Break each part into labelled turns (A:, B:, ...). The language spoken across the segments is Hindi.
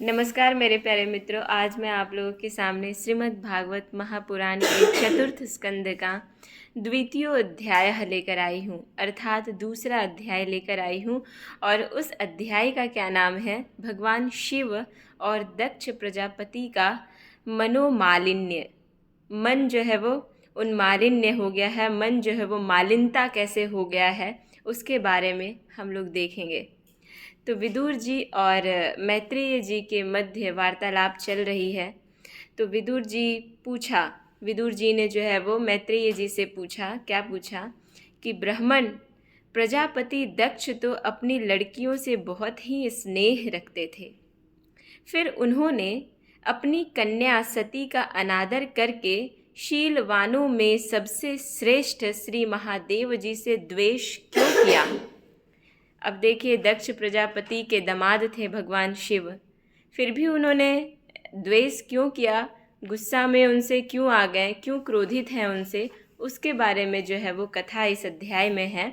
A: नमस्कार मेरे प्यारे मित्रों। आज मैं आप लोगों के सामने श्रीमद् भागवत महापुराण के चतुर्थ स्कंद का द्वितीय अध्याय लेकर आई हूँ, अर्थात दूसरा अध्याय लेकर आई हूँ। और उस अध्याय का क्या नाम है? भगवान शिव और दक्ष प्रजापति का मनोमालिन्य। मन जो है वो उन्मालिन्य हो गया है, मन जो है वो मालिनता कैसे हो गया है, उसके बारे में हम लोग देखेंगे। तो विदुर जी और मैत्रेय जी के मध्य वार्तालाप चल रही है। तो विदुर जी ने जो है वो मैत्रेय जी से पूछा, क्या पूछा कि ब्राह्मण प्रजापति दक्ष तो अपनी लड़कियों से बहुत ही स्नेह रखते थे, फिर उन्होंने अपनी कन्या सती का अनादर करके शीलवानों में सबसे श्रेष्ठ श्री महादेव जी से द्वेष क्यों किया? अब देखिए, दक्ष प्रजापति के दामाद थे भगवान शिव, फिर भी उन्होंने द्वेष क्यों किया, गुस्सा में उनसे क्यों आ गए, क्यों क्रोधित हैं उनसे, उसके बारे में जो है वो कथा इस अध्याय में है।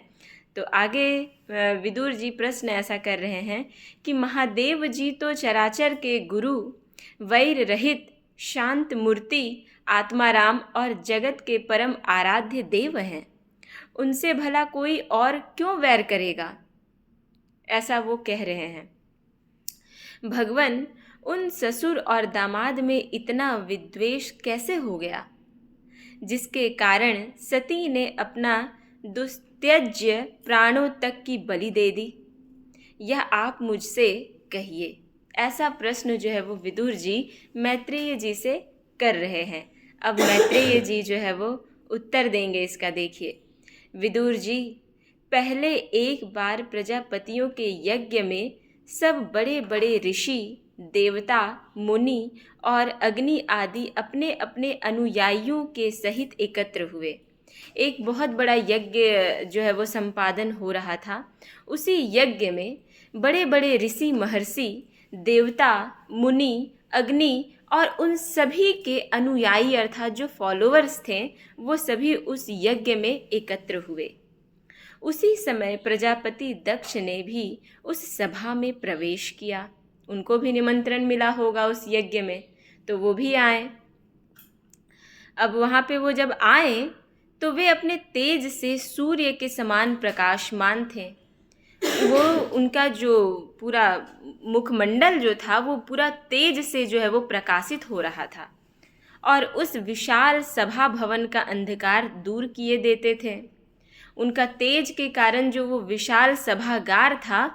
A: तो आगे विदुर जी प्रश्न ऐसा कर रहे हैं कि महादेव जी तो चराचर के गुरु, वैर रहित, शांत मूर्ति, आत्माराम और जगत के परम आराध्य देव हैं, उनसे भला कोई और क्यों वैर करेगा, ऐसा वो कह रहे हैं। भगवान, उन ससुर और दामाद में इतना विद्वेष कैसे हो गया, जिसके कारण सती ने अपना दुस्त्यज्य प्राणों तक की बलि दे दी? यह आप मुझसे कहिए। ऐसा प्रश्न जो है वो विदुर जी मैत्रेय जी से कर रहे हैं। अब मैत्रेय जी जो है वो उत्तर देंगे इसका। देखिए, विदुर जी, पहले एक बार प्रजापतियों के यज्ञ में सब बड़े बड़े ऋषि, देवता, मुनि और अग्नि आदि अपने अपने अनुयायियों के सहित एकत्र हुए। एक बहुत बड़ा यज्ञ जो है वो संपादन हो रहा था। उसी यज्ञ में बड़े बड़े ऋषि, महर्षि, देवता, मुनि, अग्नि और उन सभी के अनुयायी अर्थात जो फॉलोअर्स थे, वो सभी उस यज्ञ में एकत्र हुए। उसी समय प्रजापति दक्ष ने भी उस सभा में प्रवेश किया। उनको भी निमंत्रण मिला होगा उस यज्ञ में, तो वो भी आए। अब वहाँ पे वो जब आए तो वे अपने तेज से सूर्य के समान प्रकाशमान थे। वो उनका जो पूरा मुखमंडल जो था वो पूरा तेज से जो है वो प्रकाशित हो रहा था और उस विशाल सभा भवन का अंधकार दूर किए देते थे। उनका तेज के कारण जो वो विशाल सभागार था,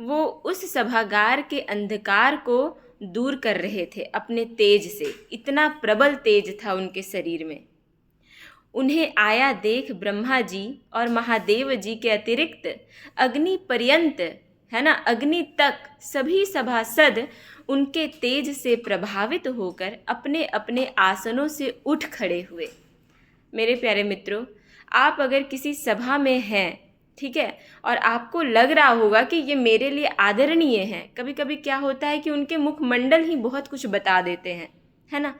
A: वो उस सभागार के अंधकार को दूर कर रहे थे अपने तेज से। इतना प्रबल तेज था उनके शरीर में। उन्हें आया देख ब्रह्मा जी और महादेव जी के अतिरिक्त अग्नि पर्यंत, है ना, अग्नि तक सभी सभासद उनके तेज से प्रभावित होकर अपने अपने आसनों से उठ खड़े हुए। मेरे प्यारे मित्रों, आप अगर किसी सभा में हैं, ठीक है, और आपको लग रहा होगा कि ये मेरे लिए आदरणीय हैं, कभी कभी क्या होता है कि उनके मुखमंडल ही बहुत कुछ बता देते हैं, है ना,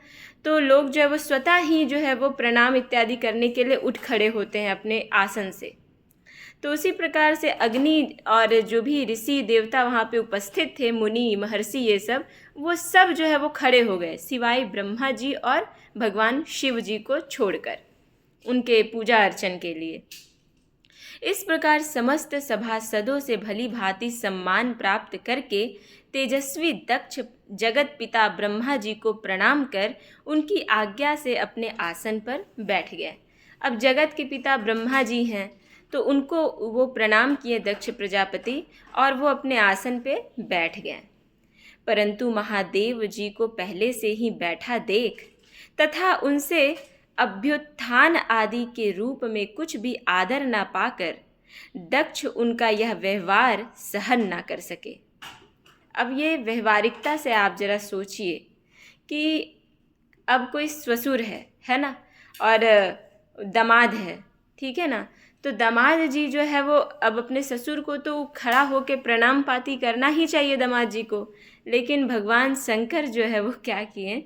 A: तो लोग जो है वो स्वतः ही जो है वो प्रणाम इत्यादि करने के लिए उठ खड़े होते हैं अपने आसन से। तो उसी प्रकार से अग्नि और जो भी ऋषि देवता वहाँ पे उपस्थित थे, मुनि, महर्षि, ये सब, वो सब जो है वो खड़े हो गए, सिवाय ब्रह्मा जी और भगवान शिव जी को छोड़कर, उनके पूजा अर्चन के लिए। इस प्रकार समस्त सभासदों से भली भांति सम्मान प्राप्त करके तेजस्वी दक्ष जगत पिता ब्रह्मा जी को प्रणाम कर उनकी आज्ञा से अपने आसन पर बैठ गए। अब जगत के पिता ब्रह्मा जी हैं, तो उनको वो प्रणाम किए दक्ष प्रजापति, और वो अपने आसन पे बैठ गए। परंतु महादेव जी को पहले से ही बैठा देख तथा उनसे अभ्युत्थान आदि के रूप में कुछ भी आदर न पाकर दक्ष उनका यह व्यवहार सहन न कर सके। अब ये व्यवहारिकता से आप जरा सोचिए कि अब कोई ससुर है ना, और दामाद है, ठीक है ना, तो दामाद जी जो है वो अब अपने ससुर को तो खड़ा होकर प्रणाम पाती करना ही चाहिए दामाद जी को, लेकिन भगवान शंकर जो है वो क्या किए,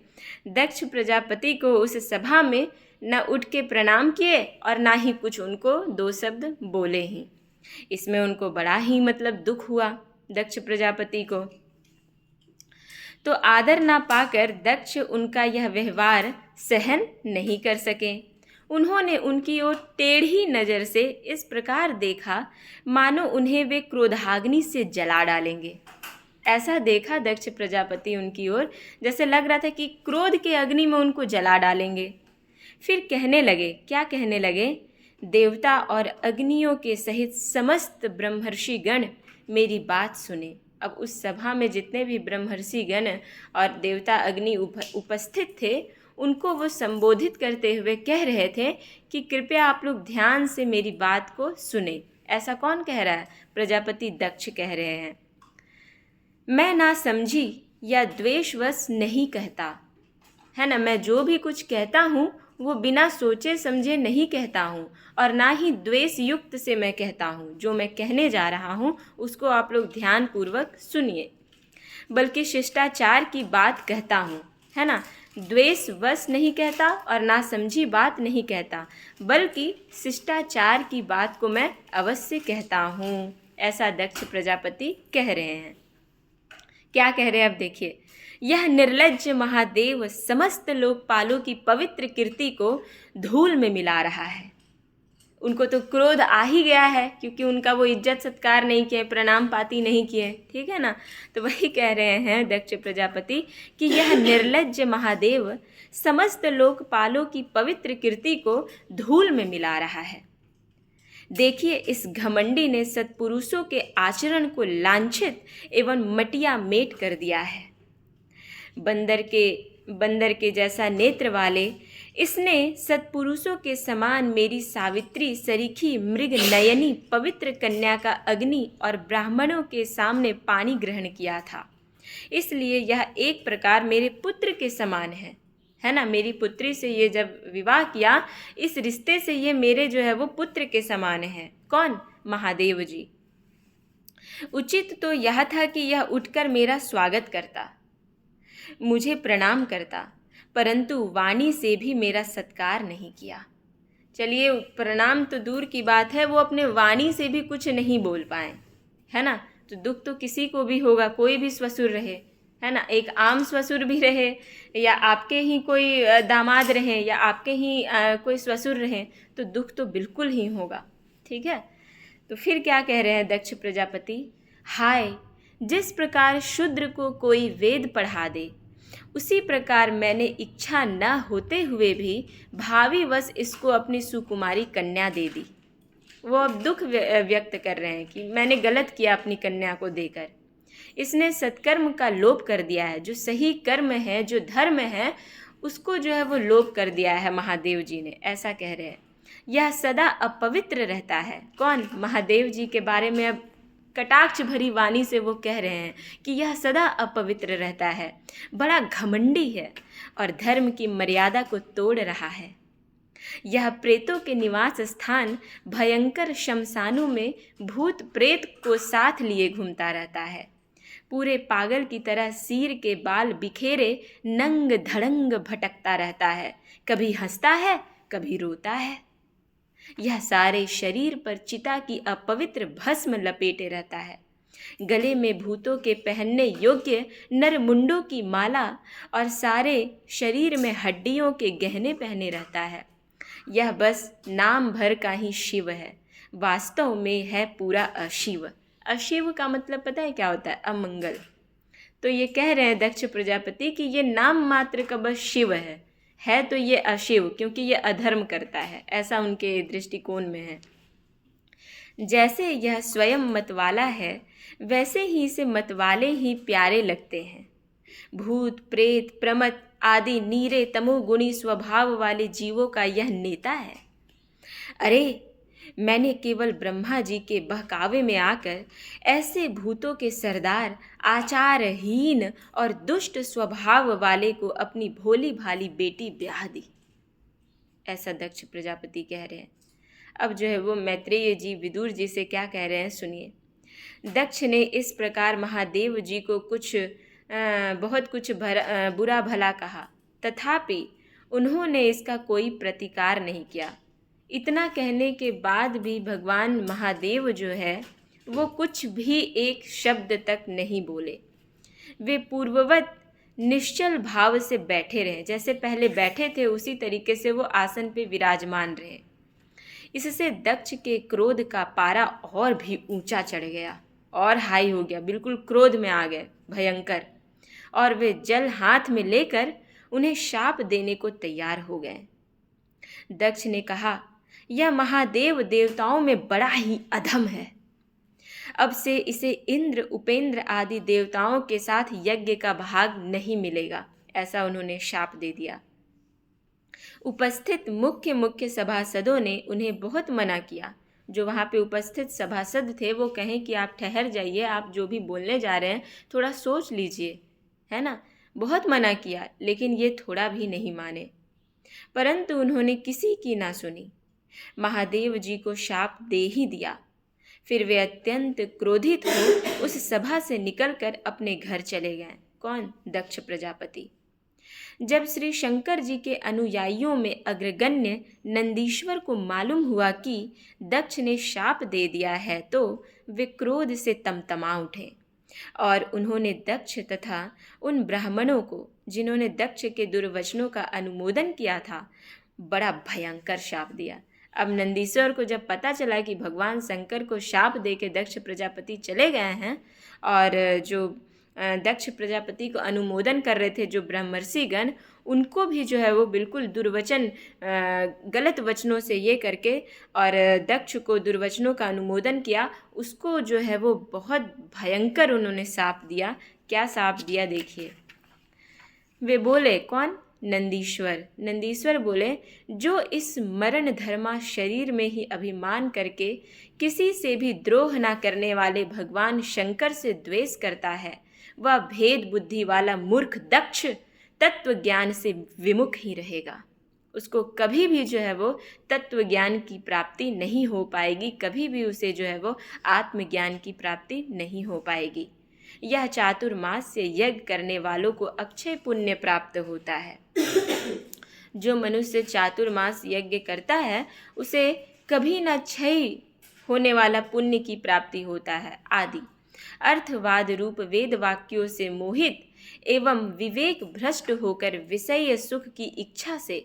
A: दक्ष प्रजापति को उस सभा में न उठ के प्रणाम किए और ना ही कुछ उनको दो शब्द बोले ही। इसमें उनको बड़ा ही मतलब दुख हुआ दक्ष प्रजापति को। तो आदर ना पाकर दक्ष उनका यह व्यवहार सहन नहीं कर सके। उन्होंने उनकी ओर टेढ़ी नज़र से इस प्रकार देखा मानो उन्हें वे क्रोधाग्नि से जला डालेंगे। ऐसा देखा दक्ष प्रजापति उनकी ओर, जैसे लग रहा था कि क्रोध के अग्नि में उनको जला डालेंगे। फिर कहने लगे, क्या कहने लगे? देवता और अग्नियों के सहित समस्त ब्रह्मर्षि गण मेरी बात सुने। अब उस सभा में जितने भी ब्रह्मर्षि गण और देवता अग्नि उपस्थित थे, उनको वो संबोधित करते हुए कह रहे थे कि कृपया आप लोग ध्यान से मेरी बात को सुने। ऐसा कौन कह रहा है? प्रजापति दक्ष कह रहे हैं। मैं ना समझी या द्वेषवश नहीं कहता, है ना। मैं जो भी कुछ कहता हूँ वो बिना सोचे समझे नहीं कहता हूँ, और ना ही द्वेष युक्त से मैं कहता हूँ। जो मैं कहने जा रहा हूँ उसको आप लोग ध्यानपूर्वक सुनिए, बल्कि शिष्टाचार की बात कहता हूँ, है ना। द्वेषवश नहीं कहता और ना समझी बात नहीं कहता, बल्कि शिष्टाचार की बात को मैं अवश्य कहता हूँ। ऐसा दक्ष प्रजापति कह रहे हैं। क्या कह रहे हैं अब देखिए। यह निर्लज्ज महादेव समस्त लोकपालों की पवित्र कीर्ति को धूल में मिला रहा है। उनको तो क्रोध आ ही गया है, क्योंकि उनका वो इज्जत सत्कार नहीं किए, प्रणाम पाती नहीं किए, ठीक है ना। तो वही कह रहे हैं दक्ष प्रजापति कि यह निर्लज्ज महादेव समस्त लोकपालों की पवित्र कीर्ति को धूल में मिला रहा है। देखिए, इस घमंडी ने सत्पुरुषों के आचरण को लांछित एवं मटिया मेट कर दिया है। बंदर के जैसा नेत्र वाले इसने सत्पुरुषों के समान मेरी सावित्री सरीखी मृग नयनी पवित्र कन्या का अग्नि और ब्राह्मणों के सामने पानी ग्रहण किया था। इसलिए यह एक प्रकार मेरे पुत्र के समान है ना। मेरी पुत्री से ये जब विवाह किया, इस रिश्ते से ये मेरे जो है वो पुत्र के समान है। कौन? महादेव जी। उचित तो यह था कि यह उठकर मेरा स्वागत करता, मुझे प्रणाम करता, परंतु वाणी से भी मेरा सत्कार नहीं किया। चलिए, प्रणाम तो दूर की बात है, वो अपने वाणी से भी कुछ नहीं बोल पाए, है ना। तो दुख तो किसी को भी होगा, कोई भी ससुर रहे, है ना। एक आम ससुर भी रहे, या आपके ही कोई दामाद रहे, या आपके ही कोई ससुर रहे, तो दुख तो बिल्कुल ही होगा, ठीक है। तो फिर क्या कह रहे हैं दक्ष प्रजापति? हाय, जिस प्रकार शूद्र को कोई वेद पढ़ा दे, उसी प्रकार मैंने इच्छा न होते हुए भी भावीवश इसको अपनी सुकुमारी कन्या दे दी। वो अब दुख व्यक्त कर रहे हैं कि मैंने गलत किया अपनी कन्या को देकर। इसने सत्कर्म का लोप कर दिया है, जो सही कर्म है, जो धर्म है, उसको जो है वो लोप कर दिया है महादेव जी ने। ऐसा कह रहे हैं। यह सदा अपवित्र रहता है। कौन? महादेव जी के बारे में अब कटाक्ष भरी वाणी से वो कह रहे हैं कि यह सदा अपवित्र रहता है, बड़ा घमंडी है और धर्म की मर्यादा को तोड़ रहा है। यह प्रेतों के निवास स्थान भयंकर शमशानों में भूत प्रेत को साथ लिए घूमता रहता है। पूरे पागल की तरह सिर के बाल बिखेरे नंग धड़ंग भटकता रहता है, कभी हंसता है, कभी रोता है। यह सारे शरीर पर चिता की अपवित्र भस्म लपेटे रहता है। गले में भूतों के पहनने योग्य नरमुंडों की माला और सारे शरीर में हड्डियों के गहने पहने रहता है। यह बस नाम भर का ही शिव है, वास्तव में है पूरा अशिव। अशिव का मतलब पता है क्या होता है? अमंगल। तो ये कह रहे हैं दक्ष प्रजापति कि ये नाम मात्र का बस शिव है तो ये अशिव, क्योंकि ये अधर्म करता है, ऐसा उनके दृष्टिकोण में है। जैसे यह स्वयं मतवाला है, वैसे ही इसे मतवाले ही प्यारे लगते हैं। भूत प्रेत प्रमत आदि नीरे तमोगुणी स्वभाव वाले जीवों का यह नेता है। अरे, मैंने केवल ब्रह्मा जी के बहकावे में आकर ऐसे भूतों के सरदार, आचारहीन और दुष्ट स्वभाव वाले को अपनी भोली भाली बेटी ब्याह दी। ऐसा दक्ष प्रजापति कह रहे हैं। अब जो है वो मैत्रेय जी विदुर जी से क्या कह रहे हैं सुनिए। दक्ष ने इस प्रकार महादेव जी को बहुत कुछ बुरा भला कहा, तथापि उन्होंने इसका कोई प्रतिकार नहीं किया। इतना कहने के बाद भी भगवान महादेव जो है वो कुछ भी एक शब्द तक नहीं बोले। वे पूर्ववत निश्चल भाव से बैठे रहें, जैसे पहले बैठे थे उसी तरीके से वो आसन पे विराजमान रहे। इससे दक्ष के क्रोध का पारा और भी ऊंचा चढ़ गया और हाई हो गया, बिल्कुल क्रोध में आ गए भयंकर, और वे जल हाथ में लेकर उन्हें शाप देने को तैयार हो गए। दक्ष ने कहा, यह महादेव देवताओं में बड़ा ही अधम है। अब से इसे इंद्र, उपेंद्र आदि देवताओं के साथ यज्ञ का भाग नहीं मिलेगा, ऐसा उन्होंने शाप दे दिया। उपस्थित मुख्य सभासदों ने उन्हें बहुत मना किया। जो वहाँ पे उपस्थित सभासद थे वो कहें कि आप ठहर जाइए, आप जो भी बोलने जा रहे हैं थोड़ा सोच लीजिए, है ना। बहुत मना किया, लेकिन ये थोड़ा भी नहीं माने, परंतु उन्होंने किसी की ना सुनी, महादेव जी को शाप दे ही दिया। फिर वे अत्यंत क्रोधित हो उस सभा से निकलकर अपने घर चले गए। कौन? दक्ष प्रजापति। जब श्री शंकर जी के अनुयायियों में अग्रगण्य नंदीश्वर को मालूम हुआ कि दक्ष ने शाप दे दिया है, तो वे क्रोध से तमतमा उठे और उन्होंने दक्ष तथा उन ब्राह्मणों को जिन्होंने दक्ष के दुर्वचनों का अनुमोदन किया था बड़ा भयंकर शाप दिया। अब नंदीश्वर को जब पता चला कि भगवान शंकर को शाप दे के दक्ष प्रजापति चले गए हैं, और जो दक्ष प्रजापति को अनुमोदन कर रहे थे जो ब्रह्मर्षिगण, उनको भी जो है वो बिल्कुल दुर्वचन, गलत वचनों से ये करके और दक्ष को दुर्वचनों का अनुमोदन किया, उसको जो है वो बहुत भयंकर उन्होंने शाप दिया। क्या शाप दिया देखिए। वे बोले, कौन? नंदीश्वर। नंदीश्वर बोले, जो इस मरण धर्मा शरीर में ही अभिमान करके किसी से भी द्रोह ना करने वाले भगवान शंकर से द्वेष करता है, वह भेद बुद्धि वाला मूर्ख दक्ष तत्व ज्ञान से विमुख ही रहेगा। उसको कभी भी जो है वो तत्व ज्ञान की प्राप्ति नहीं हो पाएगी, कभी भी उसे जो है वो आत्मज्ञान की प्राप्ति नहीं हो पाएगी। यह चातुर्मास से यज्ञ करने वालों को अक्षय पुण्य प्राप्त होता है। जो मनुष्य चातुर्मास यज्ञ करता है उसे कभी न क्षय होने वाला पुण्य की प्राप्ति होता है आदि। अर्थवाद रूप वेद वाक्यों से मोहित एवं विवेक भ्रष्ट होकर विषय सुख की इच्छा से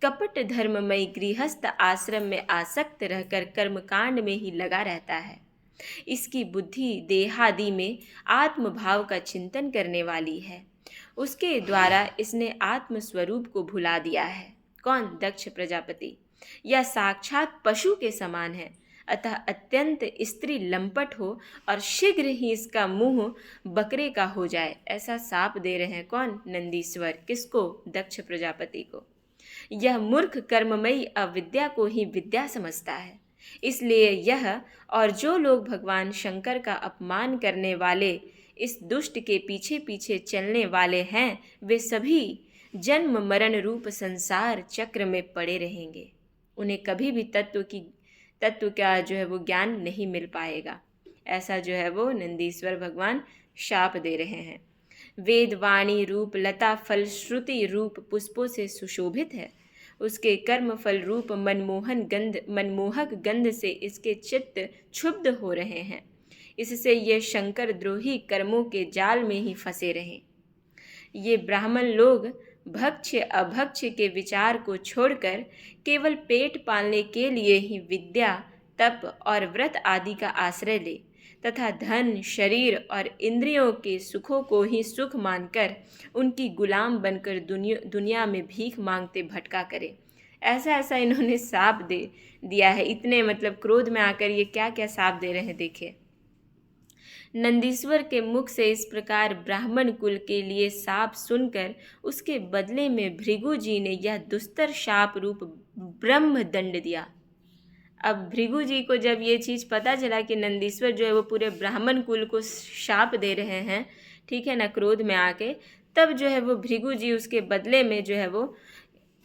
A: कपट धर्ममय गृहस्थ आश्रम में आसक्त रहकर कर्मकांड में ही लगा रहता है। इसकी बुद्धि देहादि में आत्मभाव का चिंतन करने वाली है। उसके द्वारा इसने आत्मस्वरूप को भुला दिया है। कौन? दक्ष प्रजापति। यह साक्षात पशु के समान है, अतः अत्यंत स्त्री लंपट हो और शीघ्र ही इसका मुंह बकरे का हो जाए, ऐसा शाप दे रहे हैं। कौन? नंदीश्वर। किसको? दक्ष प्रजापति को। यह मूर्ख कर्ममयी अविद्या को ही विद्या समझता है, इसलिए यह और जो लोग भगवान शंकर का अपमान करने वाले इस दुष्ट के पीछे पीछे चलने वाले हैं, वे सभी जन्म मरण रूप संसार चक्र में पड़े रहेंगे। उन्हें कभी भी तत्व का जो है वो ज्ञान नहीं मिल पाएगा, ऐसा जो है वो नंदीश्वर भगवान शाप दे रहे हैं। वेद वाणी रूप लता फल श्रुति रूप पुष्पों से सुशोभित है। उसके कर्म फल रूप मनमोहक गंध से इसके चित्त क्षुब्ध हो रहे हैं। इससे ये शंकर द्रोही कर्मों के जाल में ही फंसे रहें। ये ब्राह्मण लोग भक्ष्य अभक्ष्य के विचार को छोड़कर केवल पेट पालने के लिए ही विद्या, तप और व्रत आदि का आश्रय ले तथा धन, शरीर और इंद्रियों के सुखों को ही सुख मानकर उनकी गुलाम बनकर दुनिया में भीख मांगते भटका करे। ऐसा इन्होंने शाप दे दिया है। इतने मतलब क्रोध में आकर ये क्या क्या शाप दे रहे हैं देखिए। नंदीश्वर के मुख से इस प्रकार ब्राह्मण कुल के लिए शाप सुनकर उसके बदले में भृगु जी ने यह दुस्तर शाप रूप ब्रह्म दंड दिया। अब भृगु जी को जब ये चीज़ पता चला कि नंदीश्वर जो है वो पूरे ब्राह्मण कुल को शाप दे रहे हैं, ठीक है ना, क्रोध में आके, तब जो है वो भृगु जी उसके बदले में जो है वो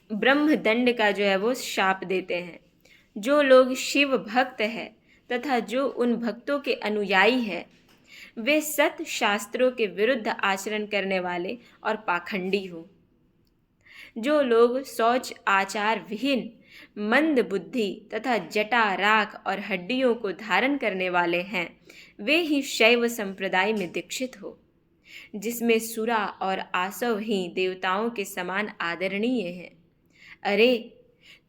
A: ब्रह्म दंड का जो है वो शाप देते हैं। जो लोग शिव भक्त है तथा जो उन भक्तों के अनुयायी है, वे सत शास्त्रों के विरुद्ध आचरण करने वाले और पाखंडी हो। जो लोग शौच आचार विहीन, मंद बुद्धि तथा जटा, राख और हड्डियों को धारण करने वाले हैं, वे ही शैव संप्रदाय में दीक्षित हो। जिसमें सुरा और आसव ही देवताओं के समान आदरणीय हैं। अरे,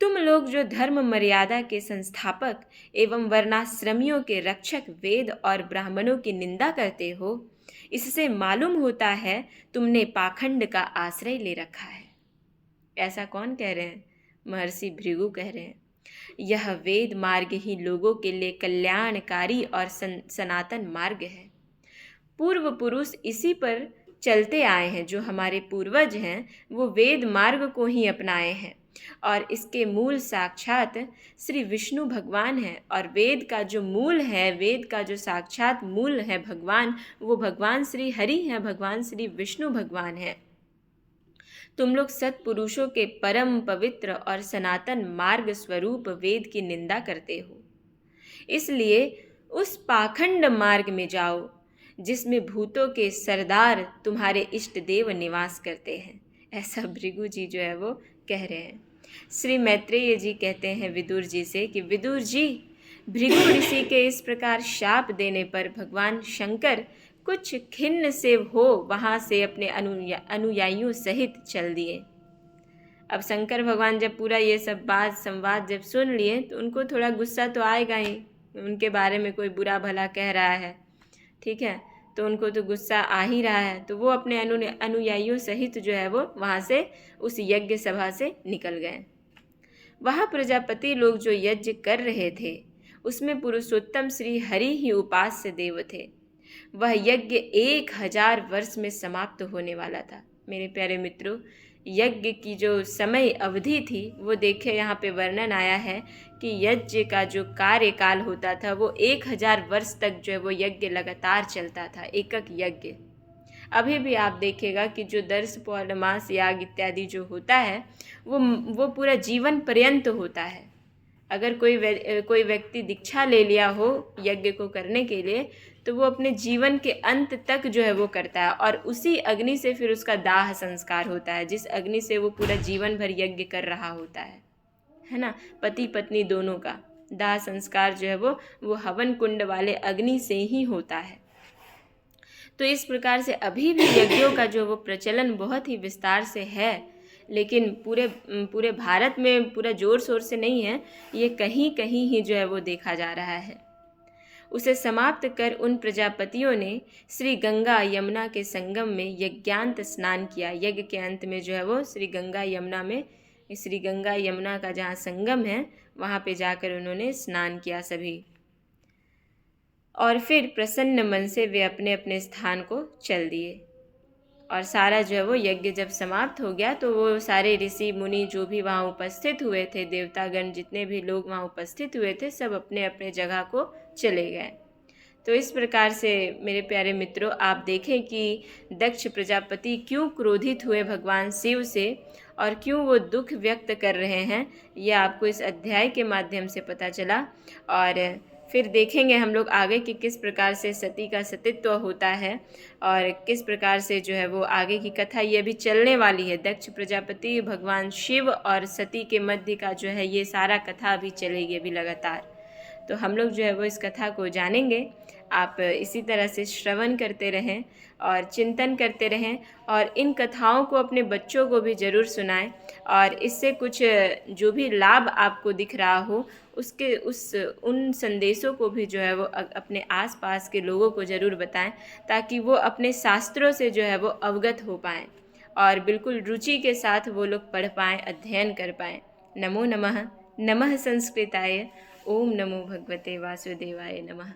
A: तुम लोग जो धर्म मर्यादा के संस्थापक एवं वर्णाश्रमियों के रक्षक वेद और ब्राह्मणों की निंदा करते हो, इससे मालूम होता है तुमने पाखंड का आश्रय ले रखा है। ऐसा कौन कह रहे हैं? महर्षि भृगु कह रहे हैं। यह वेद मार्ग ही लोगों के लिए कल्याणकारी और सनातन मार्ग है। पूर्व पुरुष इसी पर चलते आए हैं। जो हमारे पूर्वज हैं वो वेद मार्ग को ही अपनाए हैं और इसके मूल साक्षात श्री विष्णु भगवान है। और वेद का जो मूल है, वेद का जो साक्षात मूल है भगवान, वो भगवान श्री हरि हैं, भगवान श्री विष्णु भगवान हैं। तुम लोग सत्पुरुषों के परम पवित्र और सनातन मार्ग स्वरूप वेद की निंदा करते हो। इसलिए उस पाखंड मार्ग में जाओ जिसमें भूतों के सरदार तुम्हारे इष्ट देव निवास करते हैं। ऐसा भृगु जी जो है वो कह रहे हैं। श्री मैत्रेय जी कहते हैं विदुर जी से कि विदुर जी, भृगु ऋषि के इस प्रकार शाप देने पर भगवान शंकर कुछ खिन्न से हो वहाँ से अपने अनुयायियों सहित चल दिए। अब शंकर भगवान जब पूरा ये सब बात संवाद जब सुन लिए तो उनको थोड़ा गुस्सा तो आएगा ही। उनके बारे में कोई बुरा भला कह रहा है, ठीक है, तो उनको तो गुस्सा आ ही रहा है। तो वो अपने अनुयायियों सहित जो है वो वहाँ से उस यज्ञ सभा से निकल गए। वहाँ प्रजापति लोग जो यज्ञ कर रहे थे उसमें पुरुषोत्तम श्री हरि ही उपास्य देव थे। वह यज्ञ 1000 वर्ष में समाप्त होने वाला था। मेरे प्यारे मित्रों, यज्ञ की जो समय अवधि थी वो देखिए यहाँ पे वर्णन आया है कि यज्ञ का जो कार्यकाल होता था वो 1000 वर्ष तक जो है वो यज्ञ लगातार चलता था, एकक यज्ञ। अभी भी आप देखिएगा कि जो दर्श पौर्णमास याग इत्यादि जो होता है वो पूरा जीवन पर्यंत होता है। अगर कोई व्यक्ति दीक्षा ले लिया हो यज्ञ को करने के लिए तो वो अपने जीवन के अंत तक जो है वो करता है और उसी अग्नि से फिर उसका दाह संस्कार होता है, जिस अग्नि से वो पूरा जीवन भर यज्ञ कर रहा होता है ना। पति पत्नी दोनों का दाह संस्कार जो है वो हवन कुंड वाले अग्नि से ही होता है। तो इस प्रकार से अभी भी यज्ञों का जो वो प्रचलन बहुत ही विस्तार से है, लेकिन पूरे भारत में पूरा जोर शोर से नहीं है, ये कहीं कहीं ही जो है वो देखा जा रहा है। उसे समाप्त कर उन प्रजापतियों ने श्री गंगा यमुना के संगम में यज्ञांत स्नान किया। यज्ञ के अंत में जो है वो श्री गंगा यमुना का जहाँ संगम है वहाँ पे जाकर उन्होंने स्नान किया सभी। और फिर प्रसन्न मन से वे अपने अपने स्थान को चल दिए। और सारा जो है वो यज्ञ जब समाप्त हो गया तो वो सारे ऋषि मुनि जो भी वहाँ उपस्थित हुए थे, देवतागण जितने भी लोग वहाँ उपस्थित हुए थे, सब अपने अपने जगह को चले गए। तो इस प्रकार से मेरे प्यारे मित्रों, आप देखें कि दक्ष प्रजापति क्यों क्रोधित हुए भगवान शिव से और क्यों वो दुख व्यक्त कर रहे हैं, ये आपको इस अध्याय के माध्यम से पता चला। और फिर देखेंगे हम लोग आगे कि किस प्रकार से सती का सतीत्व होता है और किस प्रकार से जो है वो आगे की कथा ये भी चलने वाली है। दक्ष प्रजापति, भगवान शिव और सती के मध्य का जो है ये सारा कथा अभी चलेगी अभी लगातार। तो हम लोग जो है वो इस कथा को जानेंगे। आप इसी तरह से श्रवण करते रहें और चिंतन करते रहें और इन कथाओं को अपने बच्चों को भी ज़रूर सुनाएं और इससे कुछ जो भी लाभ आपको दिख रहा हो उन संदेशों को भी जो है वो अपने आसपास के लोगों को ज़रूर बताएं, ताकि वो अपने शास्त्रों से जो है वो अवगत हो पाएं और बिल्कुल रुचि के साथ वो लोग पढ़ पाएं, अध्ययन कर पाएं। नमो नमः। नमः संस्कृताय। ओम नमो भगवते वासुदेवाय नमः।